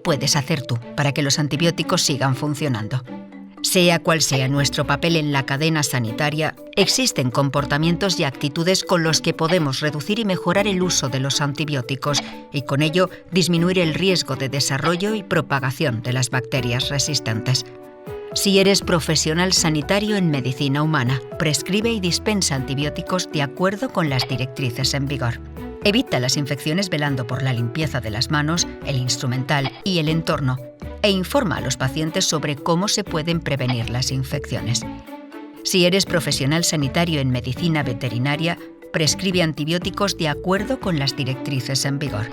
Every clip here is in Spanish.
puedes hacer tú para que los antibióticos sigan funcionando? Sea cual sea nuestro papel en la cadena sanitaria, existen comportamientos y actitudes con los que podemos reducir y mejorar el uso de los antibióticos y con ello disminuir el riesgo de desarrollo y propagación de las bacterias resistentes. Si eres profesional sanitario en medicina humana, prescribe y dispensa antibióticos de acuerdo con las directrices en vigor. Evita las infecciones velando por la limpieza de las manos, el instrumental y el entorno, e informa a los pacientes sobre cómo se pueden prevenir las infecciones. Si eres profesional sanitario en medicina veterinaria, prescribe antibióticos de acuerdo con las directrices en vigor.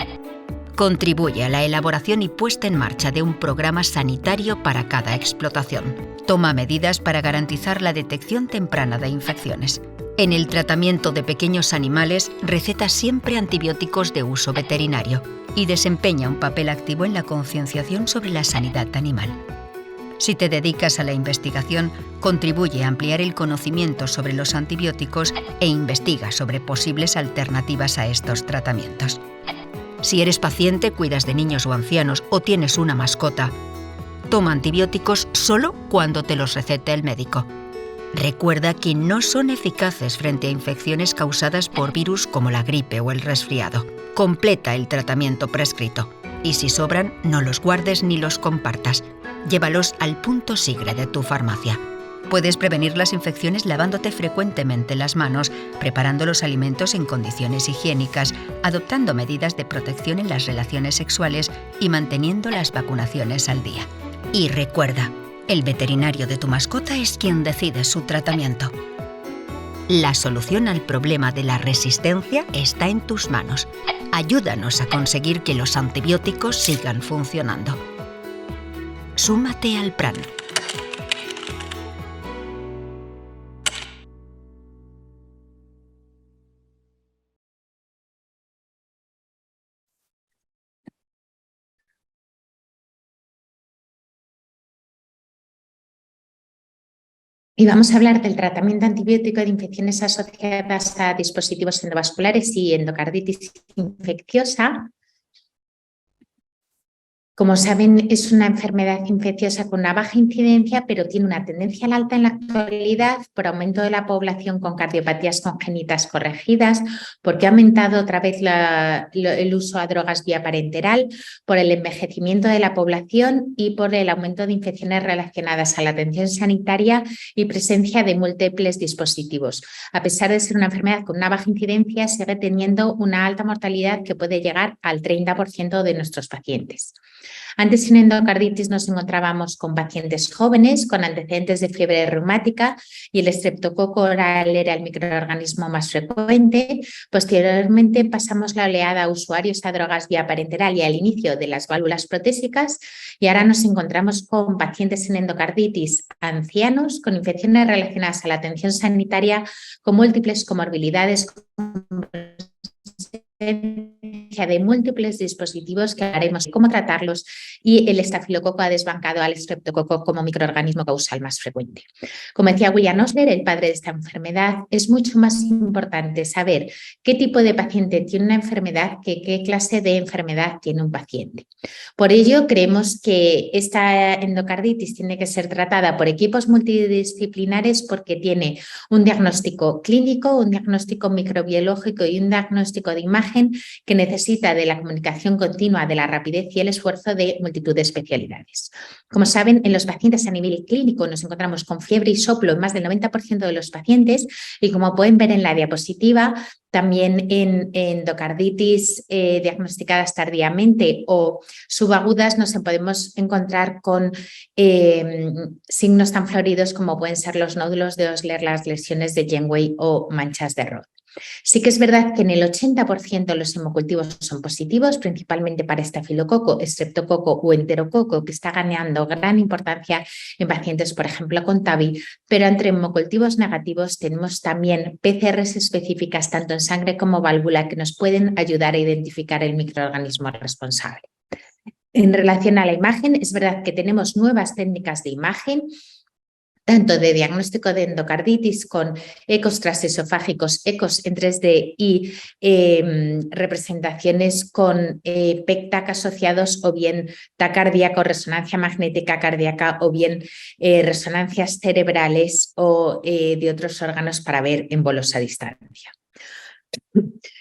Contribuye a la elaboración y puesta en marcha de un programa sanitario para cada explotación. Toma medidas para garantizar la detección temprana de infecciones. En el tratamiento de pequeños animales, receta siempre antibióticos de uso veterinario y desempeña un papel activo en la concienciación sobre la sanidad animal. Si te dedicas a la investigación, contribuye a ampliar el conocimiento sobre los antibióticos e investiga sobre posibles alternativas a estos tratamientos. Si eres paciente, cuidas de niños o ancianos o tienes una mascota, toma antibióticos solo cuando te los recete el médico. Recuerda que no son eficaces frente a infecciones causadas por virus como la gripe o el resfriado. Completa el tratamiento prescrito. Y si sobran, no los guardes ni los compartas. Llévalos al punto sigre de tu farmacia. Puedes prevenir las infecciones lavándote frecuentemente las manos, preparando los alimentos en condiciones higiénicas, adoptando medidas de protección en las relaciones sexuales y manteniendo las vacunaciones al día. Y recuerda, el veterinario de tu mascota es quien decide su tratamiento. La solución al problema de la resistencia está en tus manos. Ayúdanos a conseguir que los antibióticos sigan funcionando. Súmate al plan. Y vamos a hablar del tratamiento antibiótico de infecciones asociadas a dispositivos endovasculares y endocarditis infecciosa. Como saben, es una enfermedad infecciosa con una baja incidencia, pero tiene una tendencia al alta en la actualidad por aumento de la población con cardiopatías congénitas corregidas, porque ha aumentado otra vez el uso a drogas vía parenteral, por el envejecimiento de la población y por el aumento de infecciones relacionadas a la atención sanitaria y presencia de múltiples dispositivos. A pesar de ser una enfermedad con una baja incidencia, sigue teniendo una alta mortalidad que puede llegar al 30% de nuestros pacientes. Antes, sin endocarditis, nos encontrábamos con pacientes jóvenes con antecedentes de fiebre reumática y el estreptococo oral era el microorganismo más frecuente. Posteriormente pasamos la oleada a usuarios a drogas vía parenteral y al inicio de las válvulas protésicas y ahora nos encontramos con pacientes sin endocarditis ancianos con infecciones relacionadas a la atención sanitaria con múltiples comorbilidades de múltiples dispositivos que haremos cómo tratarlos y el estafilococo ha desbancado al estreptococo como microorganismo causal más frecuente. Como decía William Osler, el padre de esta enfermedad, es mucho más importante saber qué tipo de paciente tiene una enfermedad que qué clase de enfermedad tiene un paciente. Por ello, creemos que esta endocarditis tiene que ser tratada por equipos multidisciplinares porque tiene un diagnóstico clínico, un diagnóstico microbiológico y un diagnóstico de imagen que necesita de la comunicación continua, de la rapidez y el esfuerzo de multitud de especialidades. Como saben, en los pacientes a nivel clínico nos encontramos con fiebre y soplo en más del 90% de los pacientes y como pueden ver en la diapositiva, también en endocarditis diagnosticadas tardíamente o subagudas nos podemos encontrar con signos tan floridos como pueden ser los nódulos de Osler, las lesiones de Janeway o manchas de Roth. Sí que es verdad que en el 80% los hemocultivos son positivos, principalmente para estafilococo, estreptococo o enterococo, que está ganando gran importancia en pacientes, por ejemplo, con TAVI, pero entre hemocultivos negativos tenemos también PCRs específicas, tanto en sangre como válvula, que nos pueden ayudar a identificar el microorganismo responsable. En relación a la imagen, es verdad que tenemos nuevas técnicas de imagen tanto de diagnóstico de endocarditis con ecos transesofágicos, ecos en 3D y representaciones con PEC-TAC asociados, o bien TAC cardíaco, resonancia magnética cardíaca, o bien resonancias cerebrales o de otros órganos para ver émbolos a distancia.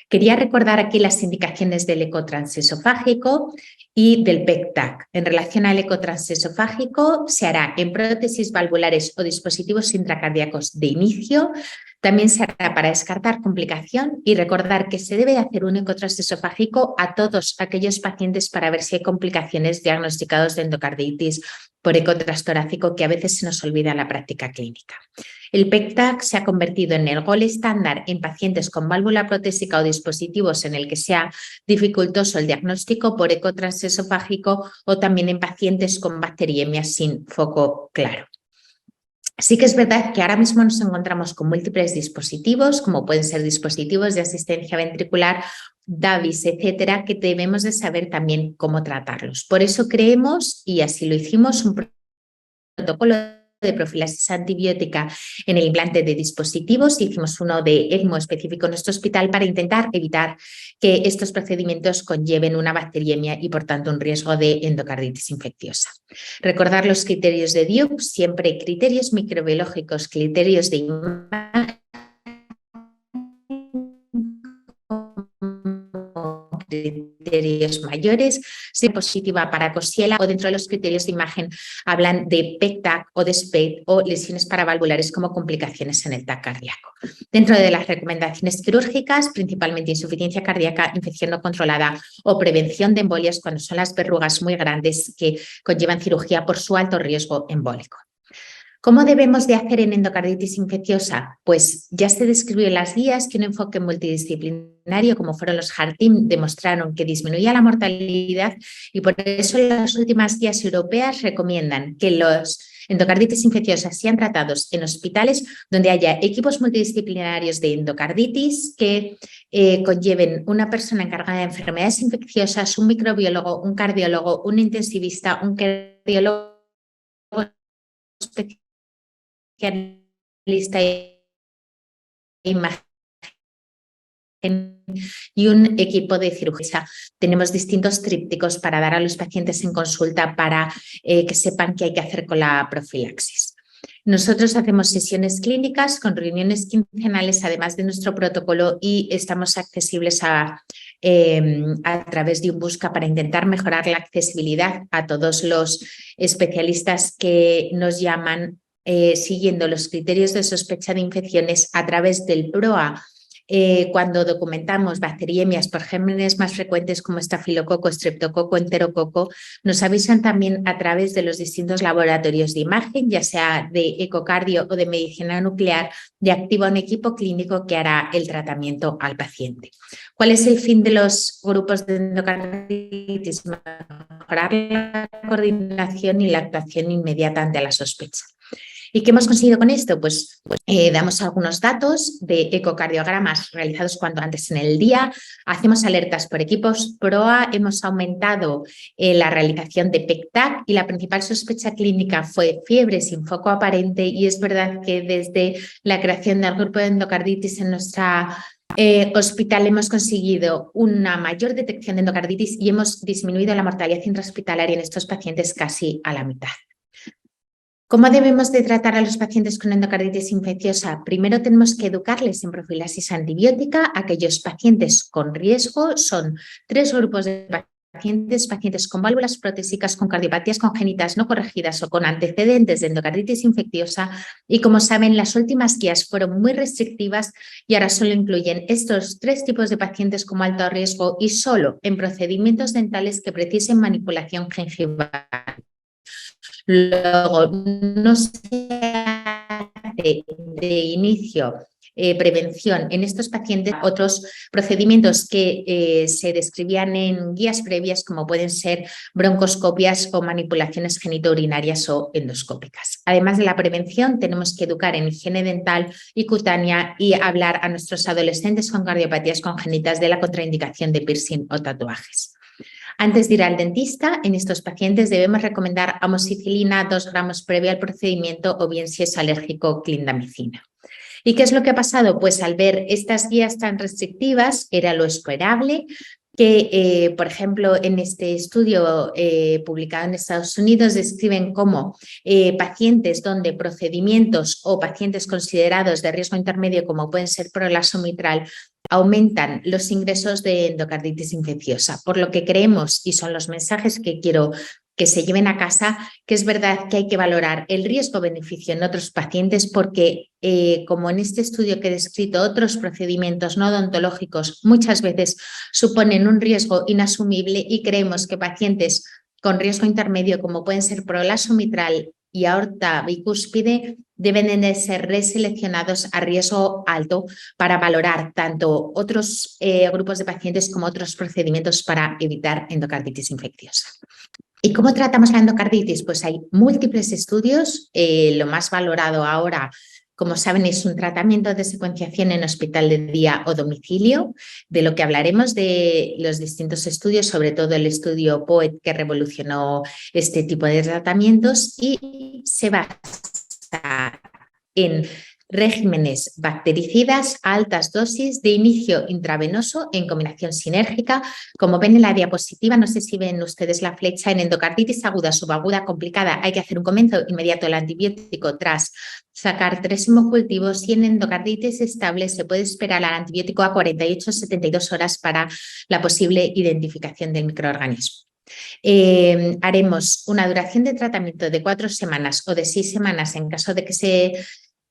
Quería recordar aquí las indicaciones del eco transesofágico y del PEC-TAC. En relación al eco transesofágico, se hará en prótesis valvulares o dispositivos intracardíacos de inicio. También se hará para descartar complicación y recordar que se debe hacer un eco transesofágico a todos aquellos pacientes para ver si hay complicaciones diagnosticados de endocarditis por eco transtorácico, que a veces se nos olvida en la práctica clínica. El PEC-TAC se ha convertido en el gol estándar en pacientes con válvula protésica o dispositivos en el que sea dificultoso el diagnóstico por eco transesofágico, o también en pacientes con bacteriemia sin foco claro. Sí que es verdad que ahora mismo nos encontramos con múltiples dispositivos, como pueden ser dispositivos de asistencia ventricular, DAVIs, etcétera, que debemos de saber también cómo tratarlos. Por eso creemos, y así lo hicimos, un protocolo de profilaxis antibiótica en el implante de dispositivos. Hicimos uno de ECMO específico en nuestro hospital para intentar evitar que estos procedimientos conlleven una bacteriemia y, por tanto, un riesgo de endocarditis infecciosa. Recordar los criterios de Duke, siempre criterios microbiológicos, criterios de imagen, criterios mayores, si positiva para Coxiela, o dentro de los criterios de imagen hablan de PEC-TAC o de SPED o lesiones paravalvulares como complicaciones en el TAC cardíaco. Dentro de las recomendaciones quirúrgicas, principalmente insuficiencia cardíaca, infección no controlada o prevención de embolias cuando son las verrugas muy grandes que conllevan cirugía por su alto riesgo embólico. ¿Cómo debemos de hacer en endocarditis infecciosa? Pues ya se describió en las guías que un enfoque multidisciplinario, como fueron los HART-TIM, demostraron que disminuía la mortalidad, y por eso las últimas guías europeas recomiendan que los endocarditis infecciosas sean tratados en hospitales donde haya equipos multidisciplinarios de endocarditis que conlleven una persona encargada de enfermedades infecciosas, un microbiólogo, un cardiólogo, un intensivista, un cardiólogo especialista de imagen y un equipo de cirugía. Tenemos distintos trípticos para dar a los pacientes en consulta para que sepan qué hay que hacer con la profilaxis. Nosotros hacemos sesiones clínicas con reuniones quincenales, además de nuestro protocolo, y estamos accesibles a través de un busca para intentar mejorar la accesibilidad a todos los especialistas que nos llaman siguiendo los criterios de sospecha de infecciones a través del PROA. Cuando documentamos bacteriemias por gérmenes más frecuentes como estafilococo, estreptococo, enterococo, nos avisan también a través de los distintos laboratorios de imagen, ya sea de ecocardio o de medicina nuclear, y activa un equipo clínico que hará el tratamiento al paciente. ¿Cuál es el fin de los grupos de endocarditis? Mejorar la coordinación y la actuación inmediata ante la sospecha. ¿Y qué hemos conseguido con esto? Pues damos algunos datos de ecocardiogramas realizados cuanto antes en el día, hacemos alertas por equipos PROA, hemos aumentado la realización de PEC-TAC y la principal sospecha clínica fue fiebre sin foco aparente, y es verdad que desde la creación del grupo de endocarditis en nuestra hospital hemos conseguido una mayor detección de endocarditis y hemos disminuido la mortalidad intrahospitalaria en estos pacientes casi a la mitad. ¿Cómo debemos de tratar a los pacientes con endocarditis infecciosa? Primero tenemos que educarles en profilaxis antibiótica. Aquellos pacientes con riesgo son 3 grupos de pacientes: pacientes con válvulas protésicas, con cardiopatías congénitas no corregidas o con antecedentes de endocarditis infecciosa. Y como saben, las últimas guías fueron muy restrictivas y ahora solo incluyen estos 3 tipos de pacientes como alto riesgo y solo en procedimientos dentales que precisen manipulación gengival. Luego, no se hace de inicio prevención en estos pacientes. Otros procedimientos que se describían en guías previas, como pueden ser broncoscopias o manipulaciones genitourinarias o endoscópicas. Además de la prevención, tenemos que educar en higiene dental y cutánea y hablar a nuestros adolescentes con cardiopatías congénitas de la contraindicación de piercing o tatuajes. Antes de ir al dentista, en estos pacientes debemos recomendar amoxicilina 2 gramos previo al procedimiento o bien si es alérgico clindamicina. ¿Y qué es lo que ha pasado? Pues al ver estas guías tan restrictivas era lo esperable que, por ejemplo, en este estudio publicado en Estados Unidos describen cómo pacientes donde procedimientos o pacientes considerados de riesgo intermedio como pueden ser prolazo mitral aumentan los ingresos de endocarditis infecciosa, por lo que creemos, y son los mensajes que quiero que se lleven a casa, que es verdad que hay que valorar el riesgo-beneficio en otros pacientes porque, como en este estudio que he descrito, otros procedimientos no odontológicos muchas veces suponen un riesgo inasumible y creemos que pacientes con riesgo intermedio, como pueden ser prolazo mitral y aorta bicúspide, deben de ser reseleccionados a riesgo alto para valorar tanto otros grupos de pacientes como otros procedimientos para evitar endocarditis infecciosa. ¿Y cómo tratamos la endocarditis? Pues hay múltiples estudios. Lo más valorado ahora, como saben, es un tratamiento de secuenciación en hospital de día o domicilio, de lo que hablaremos de los distintos estudios, sobre todo el estudio POET que revolucionó este tipo de tratamientos y se basa en regímenes bactericidas a altas dosis de inicio intravenoso en combinación sinérgica. Como ven en la diapositiva, no sé si ven ustedes la flecha, en endocarditis aguda, subaguda, complicada, hay que hacer un comienzo inmediato del antibiótico tras sacar 3 hemocultivos y en endocarditis estable se puede esperar al antibiótico a 48-72 horas para la posible identificación del microorganismo. Haremos una duración de tratamiento de 4 semanas o de 6 semanas en caso de que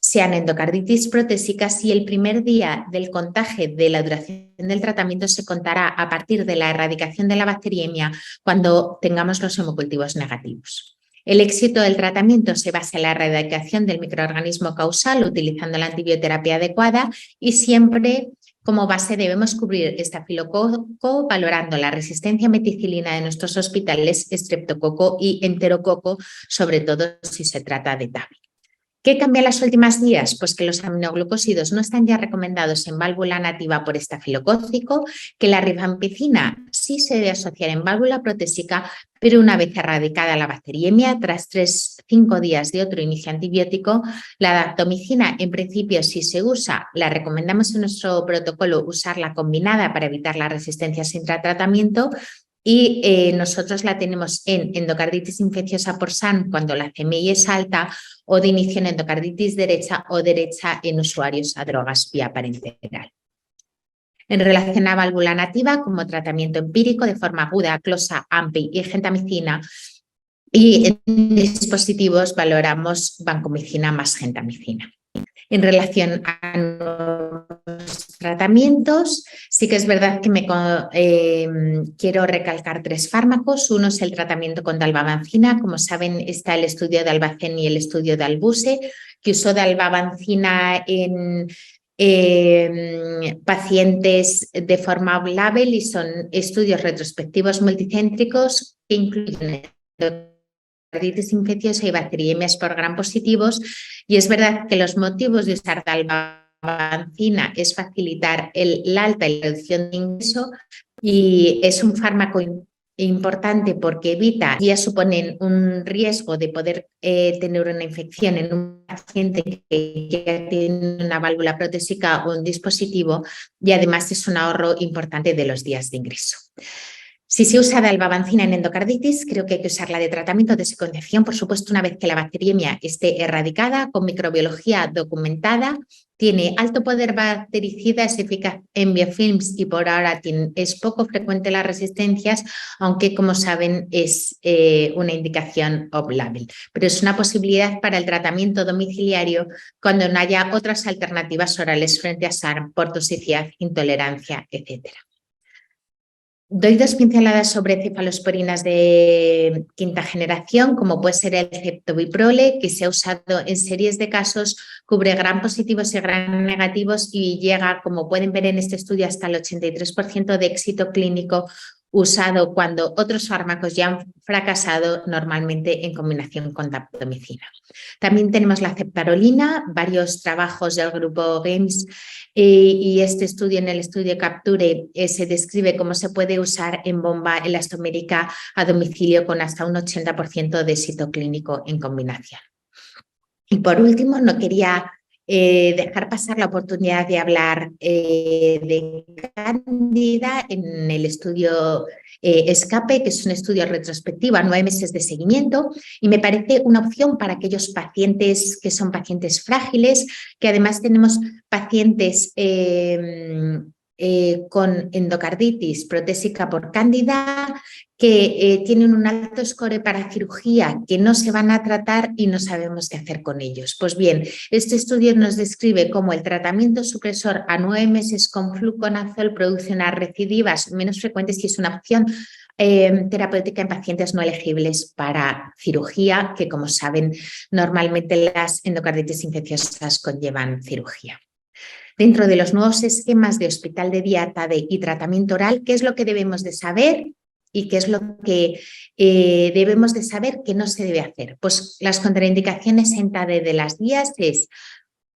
sean endocarditis protésicas y el primer día del contaje de la duración del tratamiento se contará a partir de la erradicación de la bacteriemia cuando tengamos los hemocultivos negativos. El éxito del tratamiento se basa en la erradicación del microorganismo causal utilizando la antibioterapia adecuada y siempre como base debemos cubrir estafilococo valorando la resistencia a meticilina de nuestros hospitales, estreptococo y enterococo, sobre todo si se trata de TAVI. ¿Qué cambia en las últimas guías? Pues que los aminoglucósidos no están ya recomendados en válvula nativa por estafilocócico, que la rifampicina sí se debe asociar en válvula protésica, pero una vez erradicada la bacteriemia, tras 3-5 días de otro inicio antibiótico, la daptomicina en principio si se usa, la recomendamos en nuestro protocolo usarla combinada para evitar la resistencia sin tratamiento. Y nosotros la tenemos en endocarditis infecciosa por SAN cuando la CMI es alta o de inicio en endocarditis derecha o derecha en usuarios a drogas vía parenteral. En relación a válvula nativa, como tratamiento empírico de forma aguda, closa, AMPI y gentamicina, y en dispositivos valoramos vancomicina más gentamicina. En relación a los tratamientos, sí que es verdad que quiero recalcar 3 fármacos. Uno es el tratamiento con dalbavancina. Como saben, está el estudio de Albacén y el estudio de Albuse, que usó dalbavancina en pacientes de forma off-label y son estudios retrospectivos multicéntricos que incluyen endocarditis infecciosa y bacteriemias por gram positivos, y es verdad que los motivos de usar dalbavancina es facilitar la alta y la reducción de ingreso y es un fármaco importante porque evita, ya suponen un riesgo de poder tener una infección en un paciente que ya tiene una válvula protésica o un dispositivo y además es un ahorro importante de los días de ingreso. Si se usa dalbavancina en endocarditis, creo que hay que usarla de tratamiento de secuenciación, por supuesto, una vez que la bacteriemia esté erradicada, con microbiología documentada, tiene alto poder bactericida, es eficaz en biofilms y por ahora es poco frecuente las resistencias, aunque como saben es una indicación off-label. Pero es una posibilidad para el tratamiento domiciliario cuando no haya otras alternativas orales frente a SARM por toxicidad, intolerancia, etcétera. Doy 2 pinceladas sobre cefalosporinas de quinta generación, como puede ser el ceftobiprole, que se ha usado en series de casos, cubre gram positivos y gram negativos y llega, como pueden ver en este estudio, hasta el 83% de éxito clínico usado cuando otros fármacos ya han fracasado, normalmente en combinación con daptomicina. También tenemos la ceptarolina, varios trabajos del grupo GAMES y este estudio, en el estudio Capture, se describe cómo se puede usar en bomba elastomérica a domicilio con hasta un 80% de éxito clínico en combinación. Y por último, no quería dejar pasar la oportunidad de hablar de Cándida en el estudio Escape, que es un estudio retrospectivo a 9 meses de seguimiento, y me parece una opción para aquellos pacientes que son pacientes frágiles, que además tenemos pacientes con endocarditis protésica por Cándida, que tienen un alto score para cirugía, que no se van a tratar y no sabemos qué hacer con ellos. Pues bien, este estudio nos describe cómo el tratamiento supresor a 9 meses con fluconazol produce unas recidivas menos frecuentes y es una opción terapéutica en pacientes no elegibles para cirugía, que como saben, normalmente las endocarditis infecciosas conllevan cirugía. Dentro de los nuevos esquemas de hospital de día, TADE y tratamiento oral, ¿qué es lo que debemos de saber? ¿Y qué es lo que debemos de saber que no se debe hacer? Pues las contraindicaciones en TADE de las guías es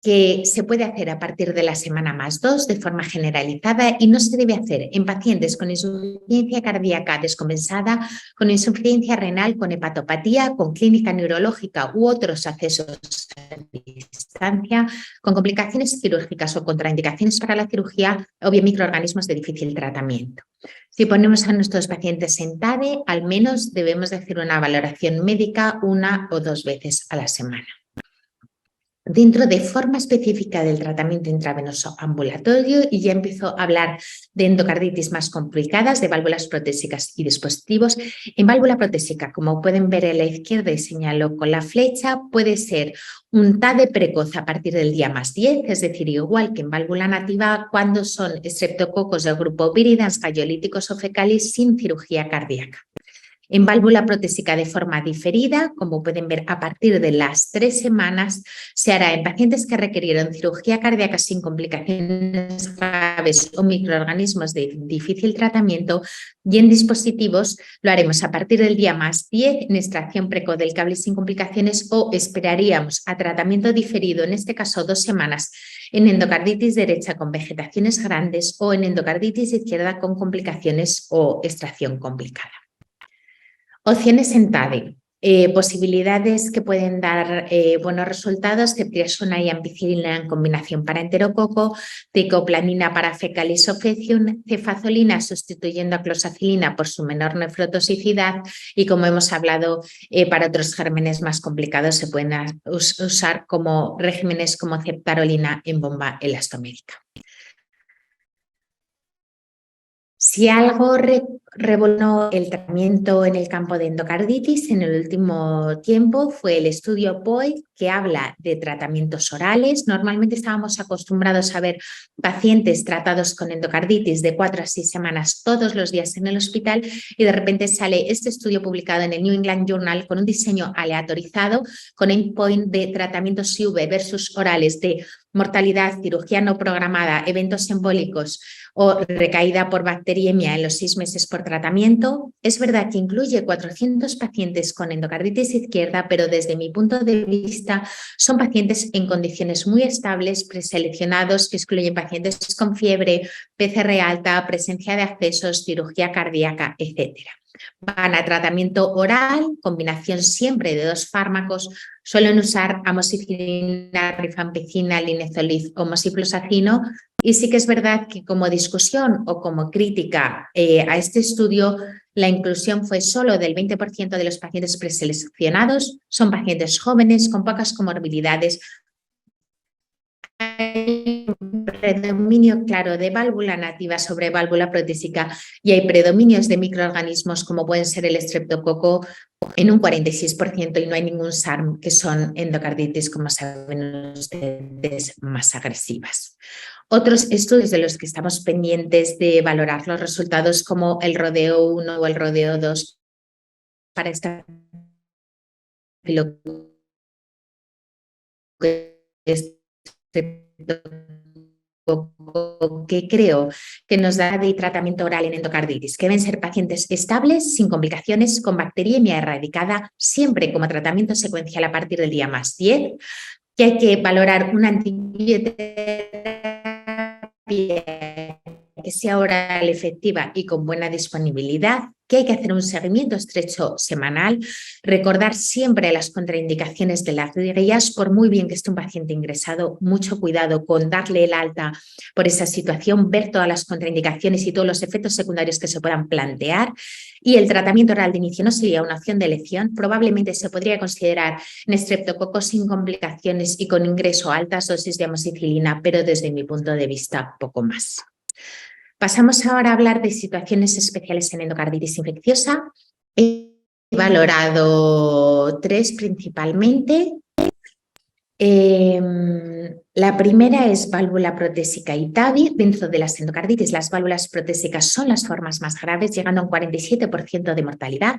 que se puede hacer a partir de la semana +2 de forma generalizada y no se debe hacer en pacientes con insuficiencia cardíaca descompensada, con insuficiencia renal, con hepatopatía, con clínica neurológica u otros accesos a distancia, con complicaciones quirúrgicas o contraindicaciones para la cirugía o bien microorganismos de difícil tratamiento. Si ponemos a nuestros pacientes en TADE, al menos debemos de hacer una valoración médica 1 o 2 veces a la semana. Dentro de forma específica del tratamiento intravenoso ambulatorio, y ya empiezo a hablar de endocarditis más complicadas, de válvulas protésicas y dispositivos. En válvula protésica, como pueden ver en la izquierda y señalo con la flecha, puede ser un TADE precoz a partir del día +10, es decir, igual que en válvula nativa, cuando son estreptococos del grupo viridans, gallolíticos o fecalis sin cirugía cardíaca. En válvula protésica de forma diferida, como pueden ver a partir de las 3 semanas, se hará en pacientes que requirieron cirugía cardíaca sin complicaciones graves o microorganismos de difícil tratamiento, y en dispositivos lo haremos a partir del día +10 en extracción precoz del cable sin complicaciones o esperaríamos a tratamiento diferido, en este caso 2 semanas, en endocarditis derecha con vegetaciones grandes o en endocarditis izquierda con complicaciones o extracción complicada. Opciones en TADE. Posibilidades que pueden dar buenos resultados: ceftriaxona y ampicilina en combinación para enterococo, teicoplanin para fecalis officium, cefazolina sustituyendo a clozacilina por su menor nefrotoxicidad y, como hemos hablado, para otros gérmenes más complicados se pueden usar como regímenes como ceptarolina en bomba elastomérica. Si algo revolucionó el tratamiento en el campo de endocarditis en el último tiempo fue el estudio POI, que habla de tratamientos orales. Normalmente estábamos acostumbrados a ver pacientes tratados con endocarditis de 4 a 6 semanas todos los días en el hospital y de repente sale este estudio publicado en el New England Journal con un diseño aleatorizado con endpoint de tratamientos IV versus orales de mortalidad, cirugía no programada, eventos embólicos o recaída por bacteriemia en los 6 meses por tratamiento. Es verdad que incluye 400 pacientes con endocarditis izquierda, pero desde mi punto de vista son pacientes en condiciones muy estables, preseleccionados, que excluyen pacientes con fiebre, PCR alta, presencia de accesos, cirugía cardíaca, etcétera. Van a tratamiento oral, combinación siempre de 2 fármacos, suelen usar amoxicilina, rifampicina, linezolid o moxifloxacino. Y sí que es verdad que como discusión o como crítica a este estudio, la inclusión fue solo del 20% de los pacientes preseleccionados, son pacientes jóvenes con pocas comorbilidades. Hay un predominio claro de válvula nativa sobre válvula protésica y hay predominios de microorganismos como pueden ser el estreptococo en un 46% y no hay ningún SARM, que son endocarditis, como saben ustedes, más agresivas. Otros estudios de los que estamos pendientes de valorar los resultados, como el RODEO 1 o el RODEO 2 para esta que creo que nos da de tratamiento oral en endocarditis, que deben ser pacientes estables, sin complicaciones, con bacteriemia erradicada, siempre como tratamiento secuencial a partir del día +10, que hay que valorar una antibioterapia que sea oral efectiva y con buena disponibilidad, que hay que hacer un seguimiento estrecho semanal, recordar siempre las contraindicaciones de las guías, por muy bien que esté un paciente ingresado, mucho cuidado con darle el alta por esa situación, ver todas las contraindicaciones y todos los efectos secundarios que se puedan plantear. Y el tratamiento oral de inicio no sería una opción de elección, probablemente se podría considerar en estreptococos sin complicaciones y con ingreso a altas dosis de amoxicilina, pero desde mi punto de vista poco más. Pasamos ahora a hablar de situaciones especiales en endocarditis infecciosa. He valorado 3 principalmente. La primera es válvula protésica y TAVI. Dentro de las endocarditis, las válvulas protésicas son las formas más graves, llegando a un 47% de mortalidad.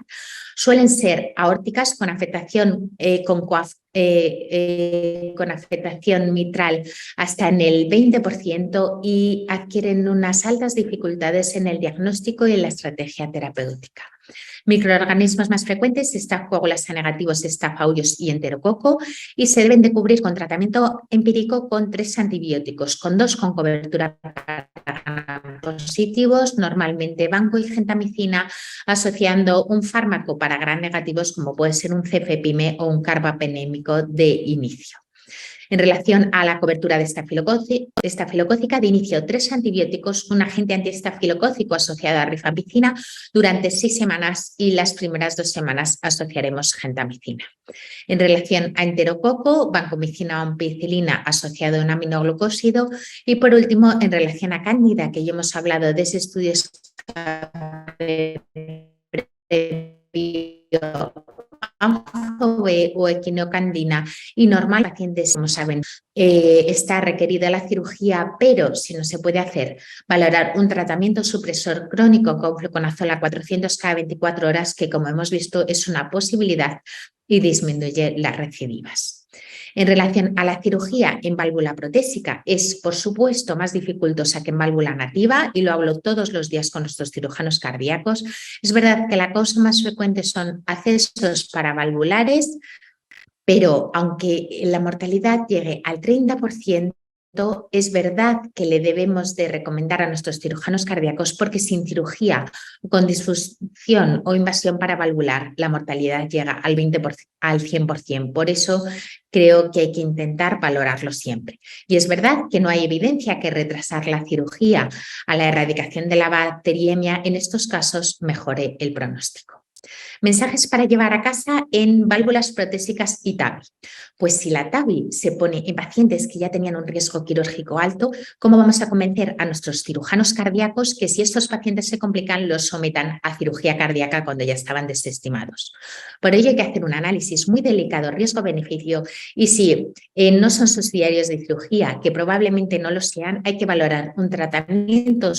Suelen ser aórticas con afectación, con afectación mitral hasta en el 20% y adquieren unas altas dificultades en el diagnóstico y en la estrategia terapéutica. Microorganismos más frecuentes, Staph coagulans negativos, Staph aureus y enterococo, y se deben de cubrir con tratamiento empírico con 3 antibióticos, con 2 con cobertura positivos, normalmente banco y gentamicina, asociando un fármaco para gram negativos como puede ser un cefepime o un carbapenémico de inicio. En relación a la cobertura de estafilocócica, de inicio 3 antibióticos, un agente antiestafilocócico asociado a rifampicina durante 6 semanas y las primeras 2 semanas asociaremos gentamicina. En relación a enterococo, vancomicina o ampicilina asociado a un aminoglucósido y por último, en relación a cándida, que ya hemos hablado de ese estudio o equinocandina y normal, pacientes, como saben, está requerida la cirugía, pero si no se puede hacer, valorar un tratamiento supresor crónico con fluconazol 400 cada 24 horas, que como hemos visto es una posibilidad y disminuye las recidivas. En relación a la cirugía en válvula protésica, es por supuesto más dificultosa que en válvula nativa y lo hablo todos los días con nuestros cirujanos cardíacos. Es verdad que la causa más frecuente son accesos paravalvulares, pero aunque la mortalidad llegue al 30%, es verdad que le debemos de recomendar a nuestros cirujanos cardíacos porque sin cirugía, con disfunción o invasión paravalvular, la mortalidad llega al 20%, al 100%. Por eso creo que hay que intentar valorarlo siempre. Y es verdad que no hay evidencia que retrasar la cirugía a la erradicación de la bacteriemia en estos casos mejore el pronóstico. Mensajes para llevar a casa en válvulas protésicas y TAVI. Pues si la TAVI se pone en pacientes que ya tenían un riesgo quirúrgico alto, ¿cómo vamos a convencer a nuestros cirujanos cardíacos que si estos pacientes se complican, los sometan a cirugía cardíaca cuando ya estaban desestimados? Por ello hay que hacer un análisis muy delicado, riesgo-beneficio, y si no son subsidiarios de cirugía, que probablemente no lo sean, hay que valorar un tratamiento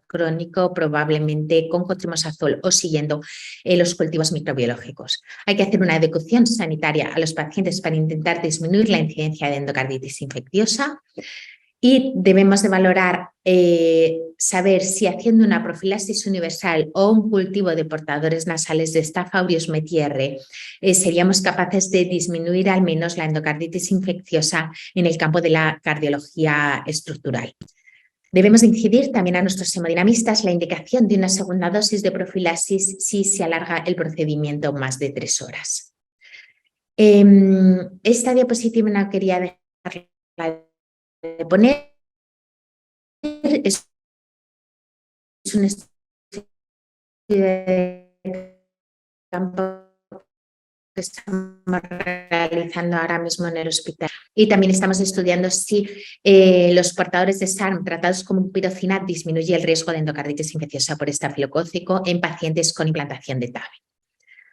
crónico, probablemente con cotrimoxazol o siguiendo los cultivos microbiológicos. Hay que hacer una adecuación sanitaria a los pacientes para intentar disminuir la incidencia de endocarditis infecciosa y debemos de valorar, saber si haciendo una profilaxis universal o un cultivo de portadores nasales de Staph aureus metiere seríamos capaces de disminuir al menos la endocarditis infecciosa en el campo de la cardiología estructural. Debemos incidir también a nuestros hemodinamistas la indicación de una segunda dosis de profilaxis si se alarga el procedimiento más de 3 horas. Esta diapositiva no quería dejar de poner. Es un estudio de campo que estamos realizando ahora mismo en el hospital. Y también estamos estudiando si los portadores de SARM tratados con pirocinat disminuye el riesgo de endocarditis infecciosa por estafilocócico en pacientes con implantación de TAVI.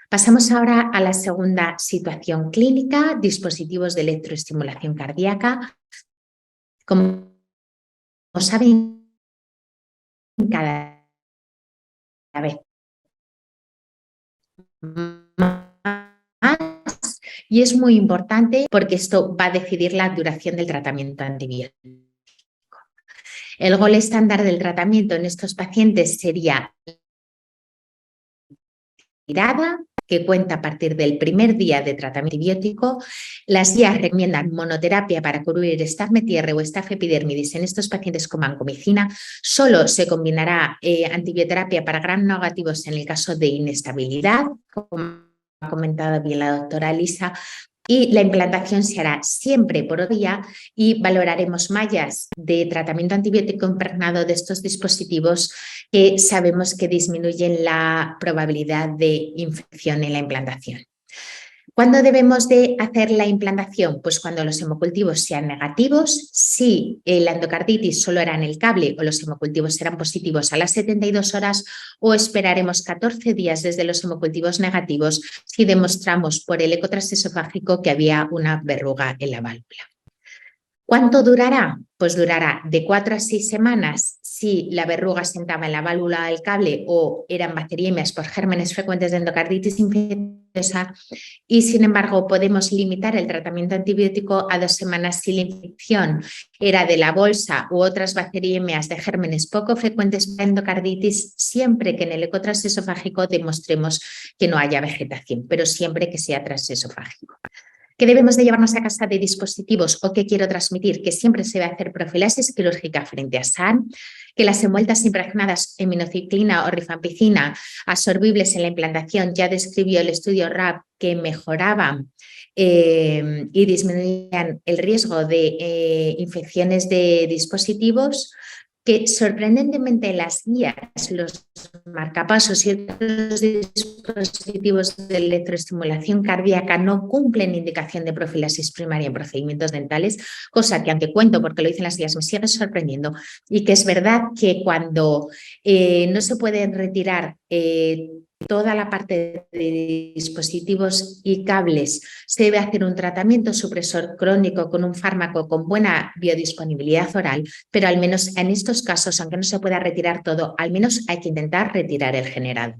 Pasamos ahora a la segunda situación clínica, dispositivos de electroestimulación cardíaca. Como saben, cada vez más y es muy importante porque esto va a decidir la duración del tratamiento antibiótico. El gol estándar del tratamiento en estos pacientes sería tirada, que cuenta a partir del primer día de tratamiento antibiótico. Las guías recomiendan monoterapia para cubrir Staph o Staph epidermidis en estos pacientes con vancomicina. Solo se combinará antibioterapia para gram negativos en el caso de inestabilidad, como ha comentado bien la doctora Lisa, y la implantación se hará siempre por vía y valoraremos mallas de tratamiento antibiótico impregnado de estos dispositivos que sabemos que disminuyen la probabilidad de infección en la implantación. ¿Cuándo debemos de hacer la implantación? Pues cuando los hemocultivos sean negativos, si la endocarditis solo era en el cable o los hemocultivos serán positivos a las 72 horas, o esperaremos 14 días desde los hemocultivos negativos si demostramos por el eco transesofágico que había una verruga en la válvula. ¿Cuánto durará? Pues durará de 4 a 6 semanas si la verruga se sentaba en la válvula del cable o eran bacteriemias por gérmenes frecuentes de endocarditis infecciosa, y sin embargo podemos limitar el tratamiento antibiótico a 2 semanas si la infección era de la bolsa u otras bacteriemias de gérmenes poco frecuentes para endocarditis, siempre que en el eco transesofágico demostremos que no haya vegetación, pero siempre que sea transesofágico. ¿Qué debemos de llevarnos a casa de dispositivos o qué quiero transmitir? Que siempre se va a hacer profilaxis quirúrgica frente a SAN, que las envueltas impregnadas en minociclina o rifampicina absorbibles en la implantación, ya describió el estudio RAP, que mejoraban y disminuían el riesgo de infecciones de dispositivos, que sorprendentemente las guías, los marcapasos y otros dispositivos de electroestimulación cardíaca no cumplen indicación de profilaxis primaria en procedimientos dentales, cosa que, aunque cuento porque lo dicen las guías, me sigue sorprendiendo, y que es verdad que cuando no se pueden retirar toda la parte de dispositivos y cables, se debe hacer un tratamiento supresor crónico con un fármaco con buena biodisponibilidad oral, pero al menos en estos casos, aunque no se pueda retirar todo, al menos hay que intentar retirar el generador.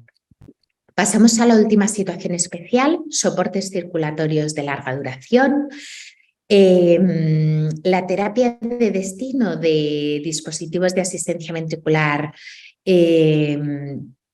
Pasamos a la última situación especial, soportes circulatorios de larga duración. La terapia de destino de dispositivos de asistencia ventricular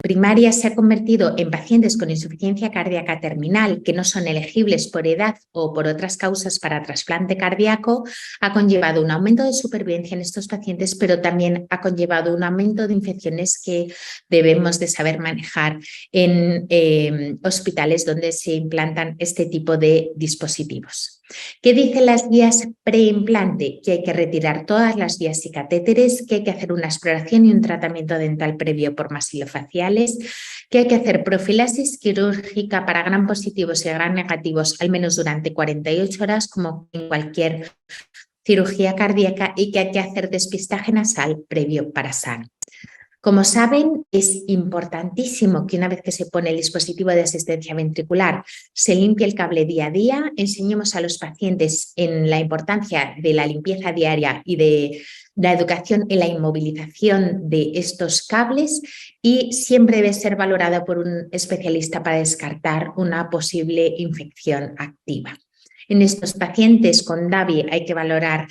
primaria se ha convertido en pacientes con insuficiencia cardíaca terminal que no son elegibles por edad o por otras causas para trasplante cardíaco. Ha conllevado un aumento de supervivencia en estos pacientes, pero también ha conllevado un aumento de infecciones que debemos de saber manejar en hospitales donde se implantan este tipo de dispositivos. ¿Qué dicen las guías preimplante? Que hay que retirar todas las vías y catéteres, que hay que hacer una exploración y un tratamiento dental previo por masilofaciales, que hay que hacer profilaxis quirúrgica para gram positivos y gram negativos al menos durante 48 horas, como en cualquier cirugía cardíaca, y que hay que hacer despistaje nasal previo para SAN. Como saben, es importantísimo que una vez que se pone el dispositivo de asistencia ventricular se limpie el cable día a día. Enseñemos a los pacientes en la importancia de la limpieza diaria y de la educación en la inmovilización de estos cables, y siempre debe ser valorado por un especialista para descartar una posible infección activa. En estos pacientes con DAVI hay que valorar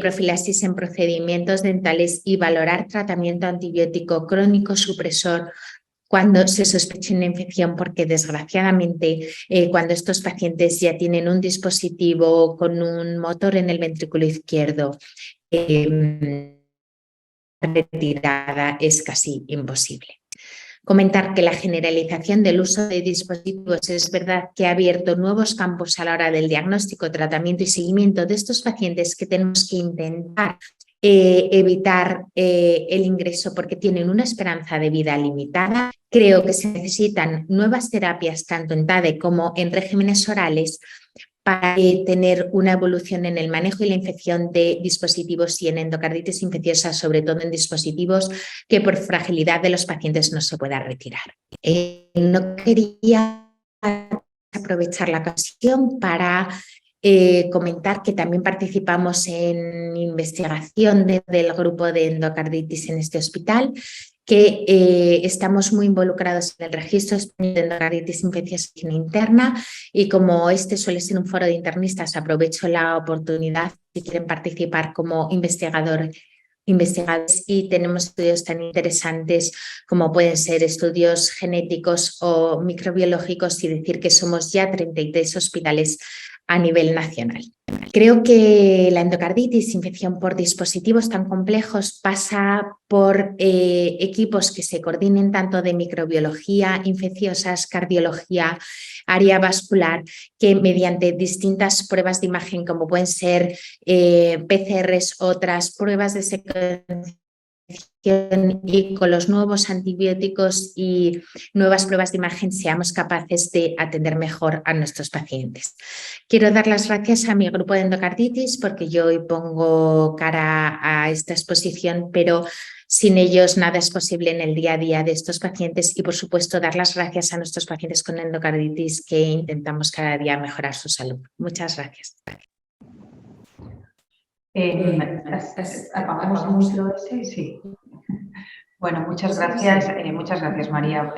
profilaxis en procedimientos dentales y valorar tratamiento antibiótico crónico supresor cuando se sospeche una infección, porque desgraciadamente cuando estos pacientes ya tienen un dispositivo con un motor en el ventrículo izquierdo, retirada es casi imposible. Comentar que la generalización del uso de dispositivos es verdad que ha abierto nuevos campos a la hora del diagnóstico, tratamiento y seguimiento de estos pacientes, que tenemos que intentar evitar el ingreso porque tienen una esperanza de vida limitada. Creo que se necesitan nuevas terapias tanto en TADE como en regímenes orales para tener una evolución en el manejo y la infección de dispositivos y en endocarditis infecciosa, sobre todo en dispositivos que por fragilidad de los pacientes no se pueda retirar. No quería aprovechar la ocasión para comentar que también participamos en investigación del grupo de endocarditis en este hospital, que estamos muy involucrados en el registro español de endocarditis infecciosa interna y como este suele ser un foro de internistas, aprovecho la oportunidad si quieren participar como investigadores y tenemos estudios tan interesantes como pueden ser estudios genéticos o microbiológicos y decir que somos ya 33 hospitales a nivel nacional. Creo que la endocarditis, infección por dispositivos tan complejos, pasa por equipos que se coordinen tanto de microbiología, infecciosas, cardiología, área vascular, que mediante distintas pruebas de imagen como pueden ser PCRs, otras pruebas de secuenciación y con los nuevos antibióticos y nuevas pruebas de imagen seamos capaces de atender mejor a nuestros pacientes. Quiero dar las gracias a mi grupo de endocarditis porque yo hoy pongo cara a esta exposición, pero sin ellos nada es posible en el día a día de estos pacientes y por supuesto dar las gracias a nuestros pacientes con endocarditis que intentamos cada día mejorar su salud. Muchas gracias. ¿Apagamos el micro ese? Sí. Bueno, muchas gracias María.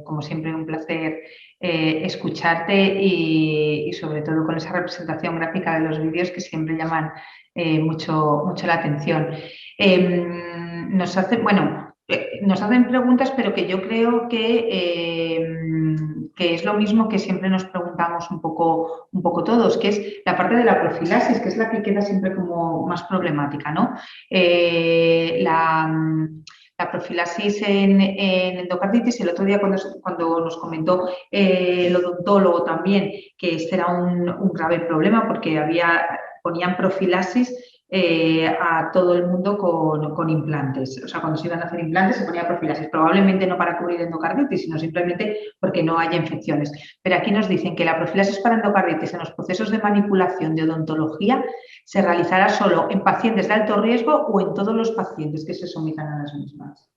Como siempre, un placer escucharte y sobre todo con esa representación gráfica de los vídeos que siempre llaman mucho la atención. Nos hacen preguntas, pero que yo creo que es lo mismo que siempre nos preguntamos un poco todos, que es la parte de la profilaxis, que es la que queda siempre como más problemática, ¿no? La profilaxis en endocarditis, el otro día cuando nos comentó el odontólogo también que este era un grave problema porque ponían profilaxis a todo el mundo con implantes. O sea, cuando se iban a hacer implantes se ponía profilaxis, probablemente no para cubrir endocarditis, sino simplemente porque no haya infecciones. Pero aquí nos dicen que la profilaxis para endocarditis en los procesos de manipulación de odontología se realizará solo en pacientes de alto riesgo o en todos los pacientes que se sometan a las mismas.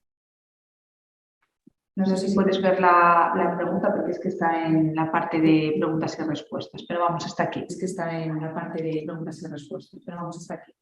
No sé si puedes ver la pregunta porque es que está en la parte de preguntas y respuestas, pero vamos hasta aquí. Es que está en la parte de preguntas y respuestas, pero vamos hasta aquí.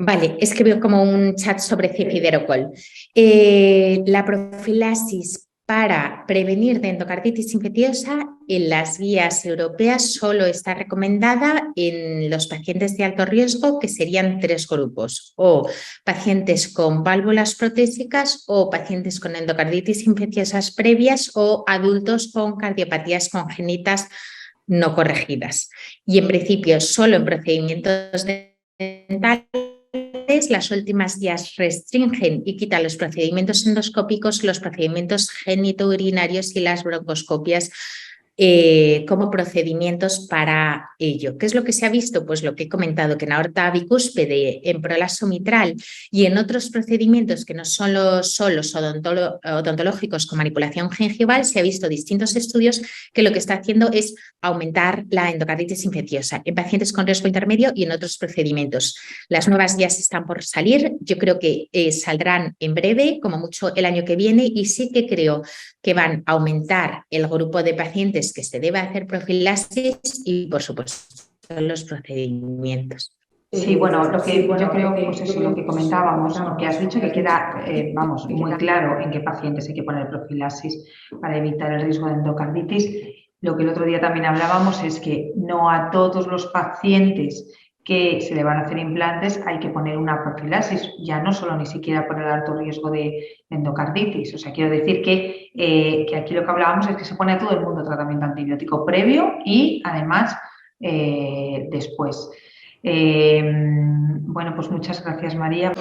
Vale, es que veo como un chat sobre Cifiderocol. La profilaxis para prevenir de endocarditis infecciosa en las guías europeas solo está recomendada en los pacientes de alto riesgo, que serían 3 grupos, o pacientes con válvulas protésicas o pacientes con endocarditis infecciosas previas o adultos con cardiopatías congénitas no corregidas. Y en principio solo en procedimientos dentales las últimas guías restringen y quitan los procedimientos endoscópicos, los procedimientos genitourinarios y las broncoscopias como procedimientos para ello. ¿Qué es lo que se ha visto? Pues lo que he comentado, que en aorta bicúspide, en prolaso mitral y en otros procedimientos que no son los odontológicos con manipulación gengival, se ha visto distintos estudios que lo que está haciendo es aumentar la endocarditis infecciosa en pacientes con riesgo intermedio y en otros procedimientos. Las nuevas guías están por salir, yo creo que saldrán en breve, como mucho el año que viene, y sí que creo que van a aumentar el grupo de pacientes que se debe hacer profilaxis y, por supuesto, los procedimientos. Sí, bueno, yo creo, pues eso, lo que comentábamos, lo que has dicho, que queda, muy claro en qué pacientes hay que poner profilaxis para evitar el riesgo de endocarditis. Lo que el otro día también hablábamos es que no a todos los pacientes que se le van a hacer implantes hay que poner una profilaxis, ya no solo ni siquiera por el alto riesgo de endocarditis. O sea, quiero decir que aquí lo que hablábamos es que se pone a todo el mundo tratamiento antibiótico previo y además después. Bueno, pues muchas gracias, María.